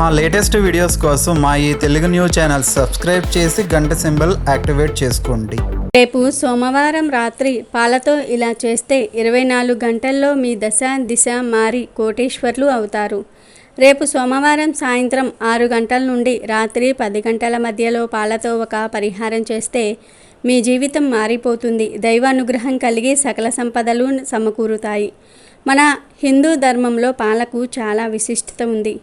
మా latest videos కోసం మా ఈ తెలుగు న్యూస్ ఛానల్ సబ్స్క్రైబ్ చేసి గంట సింబల్ యాక్టివేట్ చేసుకోండి. రేపు సోమవారం రాత్రి పాలతో ఇలా చేస్తే 24 గంటల్లో మీ దశ దిశ మారి కోటీశ్వర్లు అవుతారు. రేపు సోమవారం సాయంత్రం 6 గంటల నుండి రాత్రి 10 గంటల మధ్యలో పాలతో ఒక పరిహారం చేస్తే మీ జీవితం మారిపోతుంది. దైవానుగ్రహం కలిగి సకల సంపదలు సమకూరుతాయి. మన హిందూ ధర్మంలో పాలకు చాలా విశిష్టత ఉంది.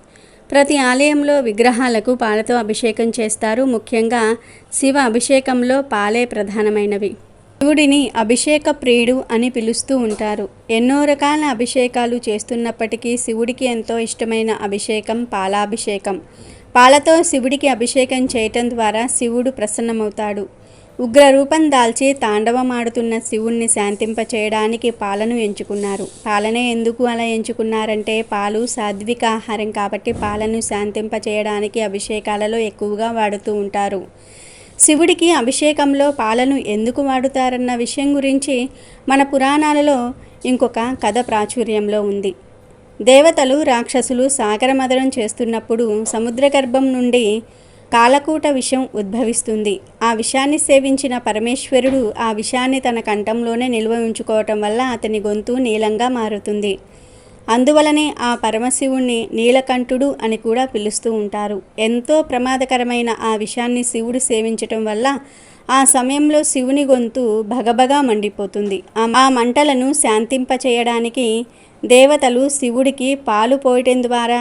ప్రతి ఆలయంలో విగ్రహాలకు పాలతో అభిషేకం చేస్తారు. ముఖ్యంగా శివ అభిషేకంలో పాలే ప్రధానమైనవి. శివుడిని అభిషేక ప్రియుడు అని పిలుస్తూ ఉంటారు. ఎన్నో రకాల అభిషేకాలు చేస్తున్నప్పటికీ శివుడికి ఎంతో ఇష్టమైన అభిషేకం పాలాభిషేకం. పాలతో శివుడికి అభిషేకం చేయటం ద్వారా శివుడు ప్రసన్నమవుతాడు. ఉగ్ర రూపం దాల్చి తాండవమాడుతున్న శివుణ్ణి శాంతింపచేయడానికి పాలను ఎంచుకున్నారు. పాలనే ఎందుకు అలా ఎంచుకున్నారంటే పాలు సాత్విక ఆహారం కాబట్టి పాలను శాంతింపచేయడానికి అభిషేకాలలో ఎక్కువగా వాడుతూ ఉంటారు. శివుడికి అభిషేకంలో పాలను ఎందుకు వాడుతారన్న విషయం గురించి మన పురాణాలలో ఇంకొక కథ ప్రాచుర్యంలో ఉంది. దేవతలు రాక్షసులు సాగరమథనం చేస్తున్నప్పుడు సముద్రగర్భం నుండి కాలకూట విషం ఉద్భవిస్తుంది. ఆ విషాన్ని సేవించిన పరమేశ్వరుడు ఆ విషాన్ని తన కంఠంలోనే నిల్వ ఉంచుకోవటం వల్ల అతని గొంతు నీలంగా మారుతుంది. అందువలనే ఆ పరమశివుణ్ణి నీలకంఠుడు అని కూడా పిలుస్తూ ఉంటారు. ఎంతో ప్రమాదకరమైన ఆ విషాన్ని శివుడు సేవించటం వల్ల ఆ సమయంలో శివుని గొంతు భగభగా మండిపోతుంది. ఆ మంటలను శాంతింపచేయడానికి దేవతలు శివుడికి పాలు పోయటం ద్వారా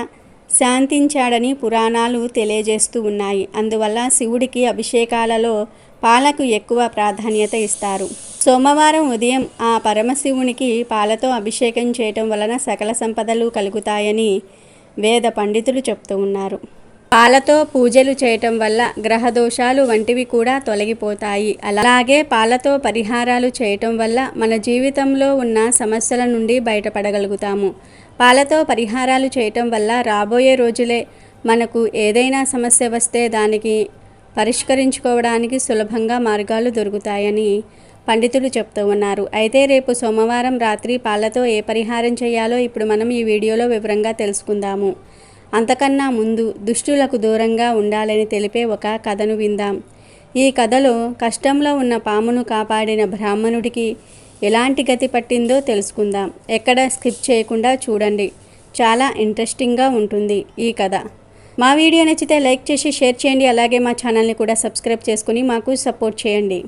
శాంతించాడని పురాణాలు తెలియజేస్తూ ఉన్నాయి. అందువల్ల శివుడికి అభిషేకాలలో పాలకు ఎక్కువ ప్రాధాన్యత ఇస్తారు. సోమవారం ఉదయం ఆ పరమశివునికి పాలతో అభిషేకం చేయటం వలన సకల సంపదలు కలుగుతాయని వేద పండితులు చెప్తూ ఉన్నారు. పాలతో పూజలు చేయటం వల్ల గ్రహదోషాలు వంటివి కూడా తొలగిపోతాయి. అలాగే పాలతో పరిహారాలు చేయటం వల్ల మన జీవితంలో ఉన్న సమస్యల నుండి బయటపడగలుగుతాము. పాలతో పరిహారాలు చేయటం వల్ల రాబోయే రోజులే మనకు ఏదైనా సమస్య వస్తే దానికి పరిష్కరించుకోవడానికి సులభంగా మార్గాలు దొరుకుతాయని పండితులు చెప్తూ ఉన్నారు. అయితే రేపు సోమవారం రాత్రి పాలతో ఏ పరిహారం చేయాలో ఇప్పుడు మనం ఈ వీడియోలో వివరంగా తెలుసుకుందాము. అంతకన్నా ముందు దుష్టులకు దూరంగా ఉండాలని తెలిపే ఒక కథను విందాం. ఈ కథలో కష్టంలో ఉన్న పామును కాపాడిన బ్రాహ్మణుడికి ఎలాంటి గతి పట్టిందో తెలుసుకుందాం. ఎక్కడ స్కిప్ చేయకుండా చూడండి. చాలా ఇంట్రెస్టింగ్గా ఉంటుంది ఈ కథ. మా వీడియో నచ్చితే లైక్ చేసి షేర్ చేయండి. అలాగే మా ఛానల్ని కూడా సబ్స్క్రైబ్ చేసుకుని మాకు సపోర్ట్ చేయండి.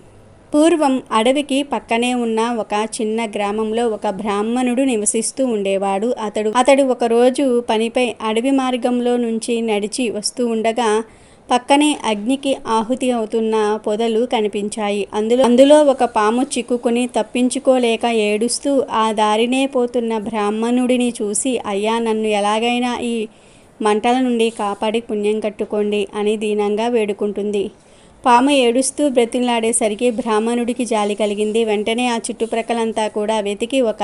పూర్వం అడవికి పక్కనే ఉన్న ఒక చిన్న గ్రామంలో ఒక బ్రాహ్మణుడు నివసిస్తూ ఉండేవాడు. అతడు ఒకరోజు పనిపై అడవి మార్గంలో నుంచి నడిచి వస్తూ ఉండగా పక్కనే అగ్నికి ఆహుతి అవుతున్న పొదలు కనిపించాయి. అందులో ఒక పాము చిక్కుకుని తప్పించుకోలేక ఏడుస్తూ ఆ దారినే పోతున్న బ్రాహ్మణుడిని చూసి, అయ్యా, నన్ను ఎలాగైనా ఈ మంటల నుండి కాపాడి పుణ్యం కట్టుకోండి అని దీనంగా వేడుకుంటుంది. పాము ఏడుస్తూ బ్రతిలాడేసరికి బ్రాహ్మణుడికి జాలి కలిగింది. వెంటనే ఆ చుట్టుప్రక్కలంతా కూడా వెతికి ఒక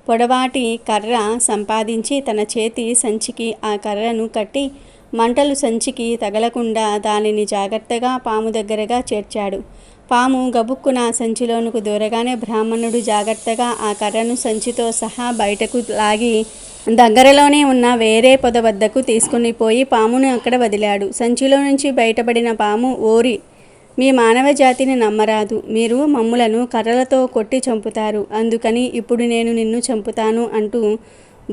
పొడవాటి కర్ర సంపాదించి తన చేతి సంచికి ఆ కర్రను కట్టి మంటలు సంచికి తగలకుండా దానిని జాగ్రత్తగా పాము దగ్గరగా చేర్చాడు. పాము గబుక్కున సంచిలోనికి దూరగానే బ్రాహ్మణుడు జాగ్రత్తగా ఆ కర్రను సంచితో సహా బయటకు లాగి దగ్గరలోనే ఉన్న వేరే పొద వద్దకు తీసుకుని పోయి పామును అక్కడ వదిలాడు. సంచిలో నుంచి బయటపడిన పాము, ఓరి, మీ మానవ జాతిని నమ్మరాదు. మీరు మమ్ములను కర్రలతో కొట్టి చంపుతారు. అందుకని ఇప్పుడు నేను నిన్ను చంపుతాను అంటూ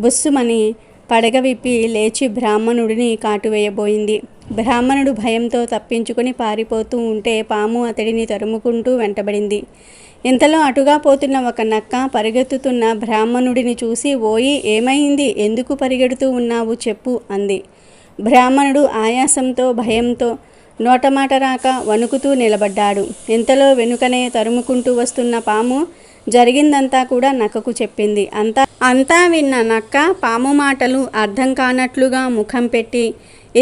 బుస్సుమని పడగ విప్పి లేచి బ్రాహ్మణుడిని కాటువేయబోయింది. బ్రాహ్మణుడు భయంతో తప్పించుకొని పారిపోతూ ఉంటే పాము అతడిని తరుముకుంటూ వెంటబడింది. ఇంతలో అటుగా పోతున్న ఒక నక్క పరిగెత్తుతున్న బ్రాహ్మణుడిని చూసి, ఓయి, ఏమైంది? ఎందుకు పరిగెడుతూ ఉన్నావు చెప్పు అంది. బ్రాహ్మణుడు ఆయాసంతో భయంతో నోటమాట రాక వణుకుతూ నిలబడ్డాడు. ఇంతలో వెనుకనే తరుముకుంటూ వస్తున్న పాము జరిగిందంతా కూడా నక్కకు చెప్పింది. అంతా విన్న నక్క పాము మాటలు అర్థం కానట్లుగా ముఖం పెట్టి,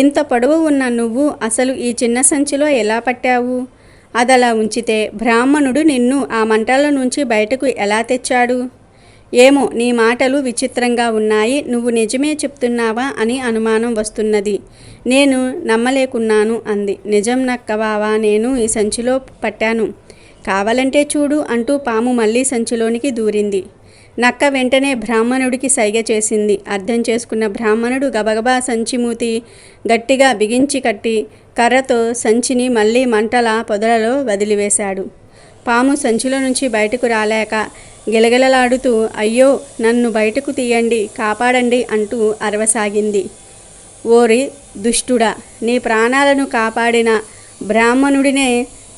ఇంత పొడవు ఉన్న నువ్వు అసలు ఈ చిన్న సంచిలో ఎలా పట్టావు? అదలా ఉంచితే బ్రాహ్మణుడు నిన్ను ఆ మంటల నుంచి బయటకు ఎలా తెచ్చాడు? ఏమో, నీ మాటలు విచిత్రంగా ఉన్నాయి. నువ్వు నిజమే చెప్తున్నావా అని అనుమానం వస్తున్నది. నేను నమ్మలేకున్నాను అంది. నిజం నక్కవావా, నేను ఈ సంచిలో పట్టాను. కావాలంటే చూడు అంటూ పాము మళ్ళీ సంచిలోనికి దూరింది. నక్క వెంటనే బ్రాహ్మణుడికి సైగ చేసింది. అర్థం చేసుకున్న బ్రాహ్మణుడు గబగబా సంచి మూతి గట్టిగా బిగించి కట్టి కర్రతో సంచిని మళ్ళీ మంటల పొదలలో వదిలివేశాడు. పాము సంచిలో నుంచి బయటకు రాలేక గిలగిలలాడుతూ అయ్యో నన్ను బయటకు తీయండి, కాపాడండి అంటూ అరవసాగింది. ఓరి దుష్టుడా, నీ ప్రాణాలను కాపాడిన బ్రాహ్మణుడినే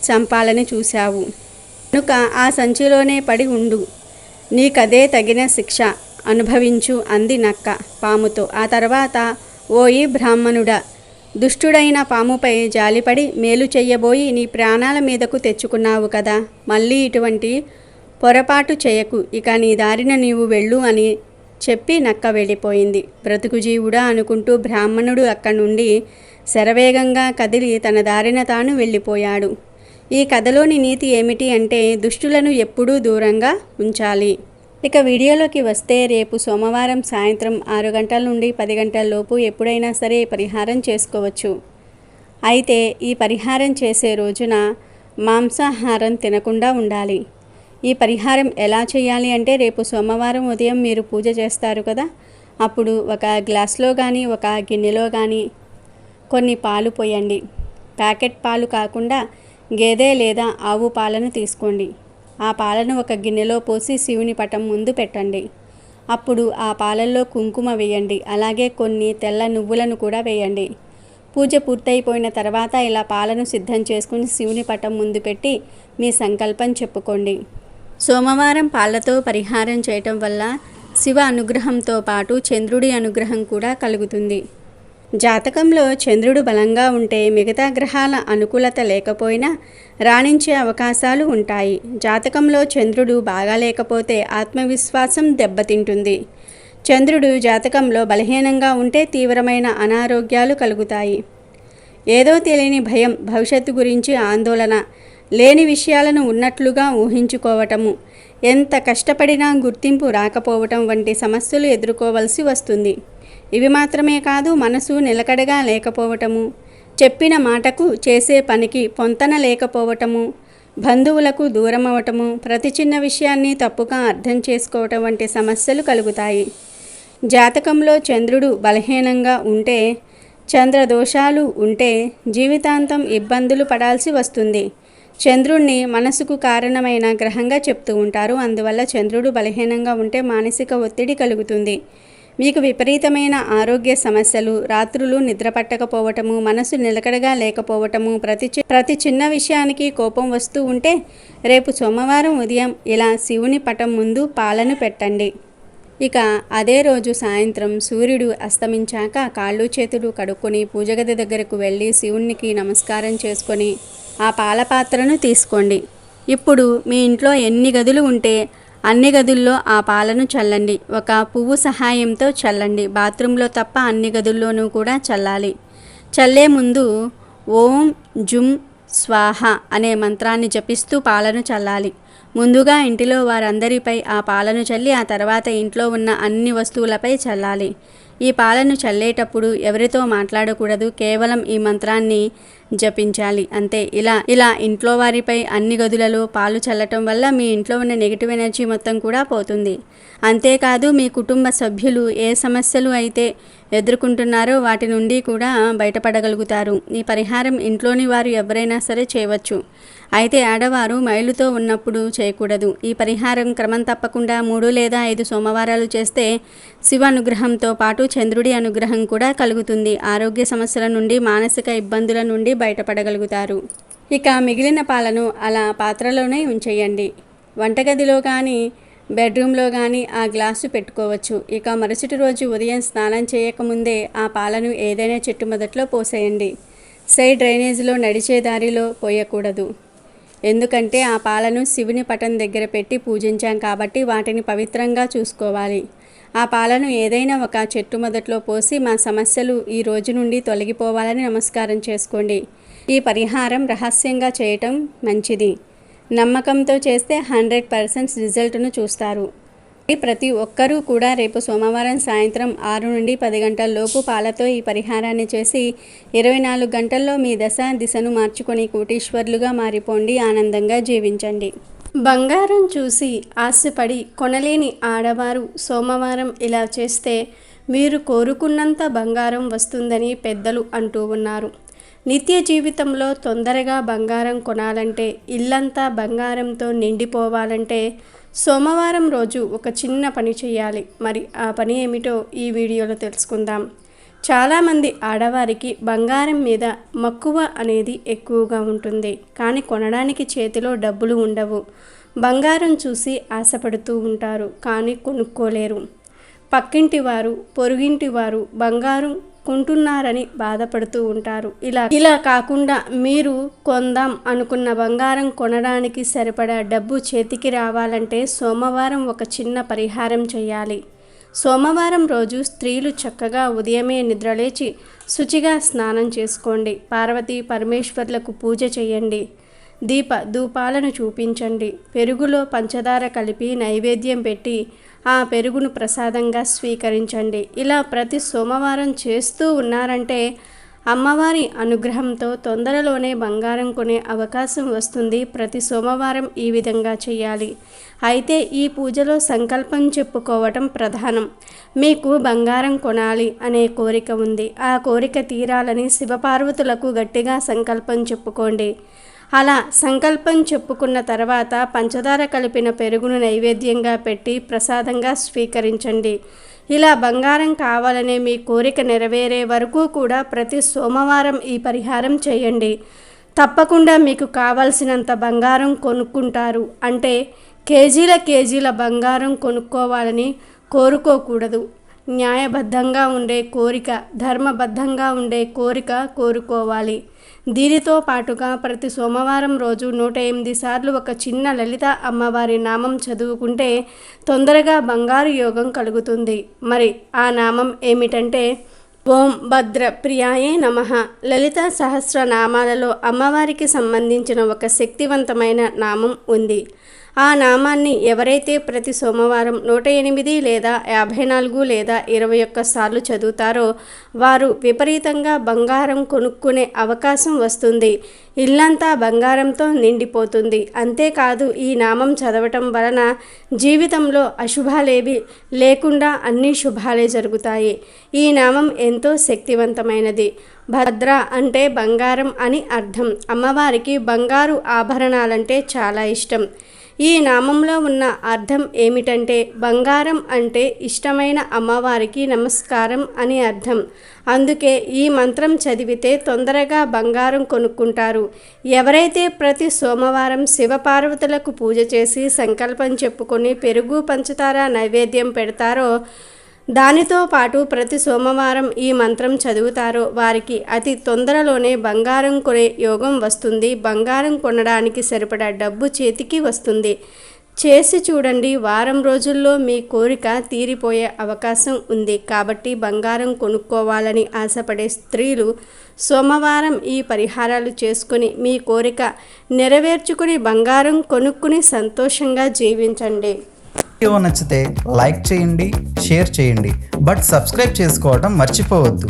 చంపాలని చూశావు కనుక ఆ సంచిలోనే పడి ఉండు, నీకదే తగిన శిక్ష అనుభవించు అంది నక్క పాముతో. ఆ తర్వాత ఓయి బ్రాహ్మణుడా, దుష్టుడైన పాముపై జాలిపడి మేలు చెయ్యబోయి నీ ప్రాణాల మీదకు తెచ్చుకున్నావు కదా, మళ్ళీ ఇటువంటి పొరపాటు చేయకు, ఇక నీ దారిన నీవు వెళ్ళు అని చెప్పి నక్క వెళ్ళిపోయింది. బ్రతుకు జీవుడా అనుకుంటూ బ్రాహ్మణుడు అక్కడి నుండి శరవేగంగా కదిలి తన దారిన తాను వెళ్ళిపోయాడు. ఈ కథలోని నీతి ఏమిటి అంటే దుష్టులను ఎప్పుడూ దూరంగా ఉంచాలి. ఇక వీడియోలోకి వస్తే రేపు సోమవారం సాయంత్రం 6 గంటల నుండి 10 గంటల లోపు ఎప్పుడైనా సరే పరిహారం చేసుకోవచ్చు. అయితే ఈ పరిహారం చేసే రోజున మాంసాహారం తినకుండా ఉండాలి. ఈ పరిహారం ఎలా చేయాలి అంటే రేపు సోమవారం ఉదయం మీరు పూజ చేస్తారు కదా, అప్పుడు ఒక గ్లాస్లో కానీ ఒక గిన్నెలో కానీ కొన్ని పాలు పోయండి. ప్యాకెట్ పాలు కాకుండా గేదె లేదా ఆవు పాలను తీసుకోండి. ఆ పాలను ఒక గిన్నెలో పోసి శివుని పటం ముందు పెట్టండి. అప్పుడు ఆ పాలల్లో కుంకుమ వేయండి. అలాగే కొన్ని తెల్ల నువ్వులను కూడా వేయండి. పూజ పూర్తయిపోయిన తర్వాత ఇలా పాలను సిద్ధం చేసుకుని శివుని పటం ముందు పెట్టి మీ సంకల్పం చెప్పుకోండి. సోమవారం పాలతో పరిహారం చేయటం వల్ల శివ అనుగ్రహంతో పాటు చంద్రుడి అనుగ్రహం కూడా కలుగుతుంది. జాతకంలో చంద్రుడు బలంగా ఉంటే మిగతా గ్రహాల అనుకూలత లేకపోయినా రాణించే అవకాశాలు ఉంటాయి. జాతకంలో చంద్రుడు బాగా లేకపోతే ఆత్మవిశ్వాసం దెబ్బతింటుంది. చంద్రుడు జాతకంలో బలహీనంగా ఉంటే తీవ్రమైన అనారోగ్యాలు కలుగుతాయి. ఏదో తెలియని భయం, భవిష్యత్తు గురించి ఆందోళన, లేని విషయాలను ఉన్నట్లుగా ఊహించుకోవటము, ఎంత కష్టపడినా గుర్తింపు రాకపోవటం వంటి సమస్యలు ఎదుర్కోవలసి వస్తుంది. ఇవి మాత్రమే కాదు, మనసు నిలకడగా లేకపోవటము, చెప్పిన మాటకు చేసే పనికి పొంతన లేకపోవటము, బంధువులకు దూరం అవటము, ప్రతి చిన్న విషయాన్ని తప్పుగా అర్థం చేసుకోవటం వంటి సమస్యలు కలుగుతాయి. జాతకంలో చంద్రుడు బలహీనంగా ఉంటే, చంద్రదోషాలు ఉంటే జీవితాంతం ఇబ్బందులు పడాల్సి వస్తుంది. చంద్రుణ్ణి మనసుకు కారణమైన గ్రహంగా చెప్తూ ఉంటారు. అందువల్ల చంద్రుడు బలహీనంగా ఉంటే మానసిక ఒత్తిడి కలుగుతుంది. మీకు విపరీతమైన ఆరోగ్య సమస్యలు, రాత్రులు నిద్ర పట్టకపోవటము, మనసు నిలకడగా లేకపోవటము, ప్రతి చిన్న విషయానికి కోపం వస్తూ ఉంటే రేపు సోమవారం ఉదయం ఇలా శివుని పటం ముందు పాలను పెట్టండి. ఇక అదే రోజు సాయంత్రం సూర్యుడు అస్తమించాక కాళ్ళు చేతులు కడుక్కొని పూజగది దగ్గరకు వెళ్ళి శివునికి నమస్కారం చేసుకొని ఆ పాల పాత్రను తీసుకోండి. ఇప్పుడు మీ ఇంట్లో ఎన్ని గదులు ఉంటే అన్ని గదుల్లో ఆ పాలను చల్లండి. ఒక పువ్వు సహాయంతో చల్లండి. బాత్రూంలో తప్ప అన్ని గదుల్లోనూ కూడా చల్లాలి. చల్లే ముందు ఓం జుం స్వాహ అనే మంత్రాన్ని జపిస్తూ పాలను చల్లాలి. ముందుగా ఇంటిలో వారందరిపై ఆ పాలను చల్లి ఆ తర్వాత ఇంట్లో ఉన్న అన్ని వస్తువులపై చల్లాలి. ఈ పాలను చల్లేటప్పుడు ఎవరితో మాట్లాడకూడదు, కేవలం ఈ మంత్రాన్ని జపించాలి అంతే. ఇలా ఇంట్లో వారిపై అన్ని గదులలో పాలు చల్లటం వల్ల మీ ఇంట్లో ఉన్న నెగిటివ్ ఎనర్జీ మొత్తం కూడా పోతుంది. అంతేకాదు మీ కుటుంబ సభ్యులు ఏ సమస్యలు అయితే ఎదుర్కొంటున్నారో వాటి నుండి కూడా బయటపడగలుగుతారు. ఈ పరిహారం ఇంట్లోని వారు ఎవరైనా సరే చేయవచ్చు. అయితే ఆడవారు మైలుతో ఉన్నప్పుడు చేయకూడదు. ఈ పరిహారం క్రమం తప్పకుండా 3 లేదా 5 సోమవారాలు చేస్తే శివ అనుగ్రహంతో పాటు చంద్రుడి అనుగ్రహం కూడా కలుగుతుంది. ఆరోగ్య సమస్యల నుండి, మానసిక ఇబ్బందుల నుండి బయటపడగలుగుతారు. ఇక మిగిలిన పాలను అలా పాత్రలోనే ఉంచేయండి. వంటగదిలో కానీ బెడ్రూమ్లో కానీ ఆ గ్లాసు పెట్టుకోవచ్చు. ఇక మరుసటి రోజు ఉదయం స్నానం చేయకముందే ఆ పాలను ఏదైనా చెట్టు మొదట్లో పోసేయండి. సైడ్ డ్రైనేజీలో నడిచే దారిలో పోయకూడదు. ఎందుకంటే ఆ పాలను శివుని పటం దగ్గర పెట్టి పూజించాం కాబట్టి వాటిని పవిత్రంగా చూసుకోవాలి. ఆ పాలను ఏదైనా ఒక చెట్టు మొదట్లో పోసి మా సమస్యలు ఈ రోజు నుండి తొలగిపోవాలని నమస్కారం చేసుకోండి. ఈ పరిహారం రహస్యంగా చేయటం మంచిది. నమ్మకంతో చేస్తే 100% రిజల్ట్ను చూస్తారు. ప్రతి ఒక్కరూ కూడా రేపు సోమవారం సాయంత్రం 6 నుండి 10 గంటల లోపు పాలతో ఈ పరిహారాన్ని చేసి 24 గంటల్లో మీ దిశను మార్చుకొని కోటీశ్వర్లుగా మారిపోండి, ఆనందంగా జీవించండి. బంగారం చూసి ఆశపడి కొనలేని ఆడవారు సోమవారం ఇలా చేస్తే మీరు కోరుకున్నంత బంగారం వస్తుందని పెద్దలు అంటూ ఉన్నారు. నిత్య జీవితంలో తొందరగా బంగారం కొనాలంటే, ఇల్లంతా బంగారంతో నిండిపోవాలంటే సోమవారం రోజు ఒక చిన్న పని చేయాలి. మరి ఆ పని ఏమిటో ఈ వీడియోలో తెలుసుకుందాం. చాలామంది ఆడవారికి బంగారం మీద మక్కువ అనేది ఎక్కువగా ఉంటుంది, కానీ కొనడానికి చేతిలో డబ్బులు ఉండవు. బంగారం చూసి ఆశపడుతూ ఉంటారు, కానీ కొనుక్కోలేరు. పక్కింటి వారు, పొరుగింటి వారు బంగారం కొంటున్నారని బాధపడుతూ ఉంటారు. ఇలా కాకుండా మీరు కొందాం అనుకున్న బంగారం కొనడానికి సరిపడా డబ్బు చేతికి రావాలంటే సోమవారం ఒక చిన్న పరిహారం చేయాలి. సోమవారం రోజు స్త్రీలు చక్కగా ఉదయమే నిద్రలేచి శుచిగా స్నానం చేసుకోండి. పార్వతీ పరమేశ్వర్లకు పూజ చేయండి. ధూపాలను చూపించండి. పెరుగులో పంచదార కలిపి నైవేద్యం పెట్టి ఆ పెరుగును ప్రసాదంగా స్వీకరించండి. ఇలా ప్రతి సోమవారం చేస్తూ ఉన్నారంటే అమ్మవారి అనుగ్రహంతో తొందరలోనే బంగారం కొనే అవకాశం వస్తుంది. ప్రతి సోమవారం ఈ విధంగా చేయాలి. అయితే ఈ పూజలో సంకల్పం చెప్పుకోవటం ప్రధానం. మీకు బంగారం కొనాలి అనే కోరిక ఉంది. ఆ కోరిక తీరాలని శివపార్వతులకు గట్టిగా సంకల్పం చెప్పుకోండి. అలా సంకల్పం చెప్పుకున్న తర్వాత పంచదార కలిపిన పెరుగును నైవేద్యంగా పెట్టి ప్రసాదంగా స్వీకరించండి. ఇలా బంగారం కావాలనే మీ కోరిక నెరవేరే వరకు కూడా ప్రతి సోమవారం ఈ పరిహారం చేయండి. తప్పకుండా మీకు కావాల్సినంత బంగారం కొనుక్కుంటారు. అంటే కేజీల బంగారం కొనుక్కోవాలని కోరుకోకూడదు. న్యాయబద్ధంగా ఉండే కోరిక, ధర్మబద్ధంగా ఉండే కోరిక కోరుకోవాలి. దీనితో పాటుగా ప్రతి సోమవారం రోజు 108 సార్లు ఒక చిన్న లలిత అమ్మవారి నామం చదువుకుంటే తొందరగా బంగారు యోగం కలుగుతుంది. మరి ఆ నామం ఏమిటంటే ఓం భద్ర ప్రియాయే నమః. లలిత సహస్రనామాలలో అమ్మవారికి సంబంధించిన ఒక శక్తివంతమైన నామం ఉంది. ఆ నామాన్ని ఎవరైతే ప్రతి సోమవారం 108 లేదా 54 లేదా 21 సార్లు చదువుతారో వారు విపరీతంగా బంగారం కొనుక్కునే అవకాశం వస్తుంది. ఇల్లంతా బంగారంతో నిండిపోతుంది. అంతేకాదు, ఈ నామం చదవటం వలన జీవితంలో అశుభాలేవి లేకుండా అన్ని శుభాలే జరుగుతాయి. ఈ నామం ఎంతో శక్తివంతమైనది. భద్ర అంటే బంగారం అని అర్థం. అమ్మవారికి బంగారు ఆభరణాలంటే చాలా ఇష్టం. ఈ నామంలో ఉన్న అర్థం ఏమిటంటే బంగారం అంటే ఇష్టమైన అమ్మవారికి నమస్కారం అని అర్థం. అందుకే ఈ మంత్రం చదివితే తొందరగా బంగారం కొనుక్కుంటారు. ఎవరైతే ప్రతి సోమవారం శివపార్వతులకు పూజ చేసి సంకల్పం చెప్పుకొని పెరుగు పంచదార నైవేద్యం పెడతారో, దానితో పాటు ప్రతి సోమవారం ఈ మంత్రం చదువుతారో వారికి అతి తొందరలోనే బంగారం కొనే యోగం వస్తుంది. బంగారం కొనడానికి సరిపడా డబ్బు చేతికి వస్తుంది. చేసి చూడండి. వారం రోజుల్లో మీ కోరిక తీరిపోయే అవకాశం ఉంది. కాబట్టి బంగారం కొనుక్కోవాలని ఆశపడే స్త్రీలు సోమవారం ఈ పరిహారాలు చేసుకుని మీ కోరిక నెరవేర్చుకుని బంగారం కొనుక్కుని సంతోషంగా జీవించండి. వీడియో నచ్చితే లైక్ చేయండి, షేర్ చేయండి, బట్ సబ్స్క్రైబ్ చేసుకోవడం మర్చిపోవద్దు.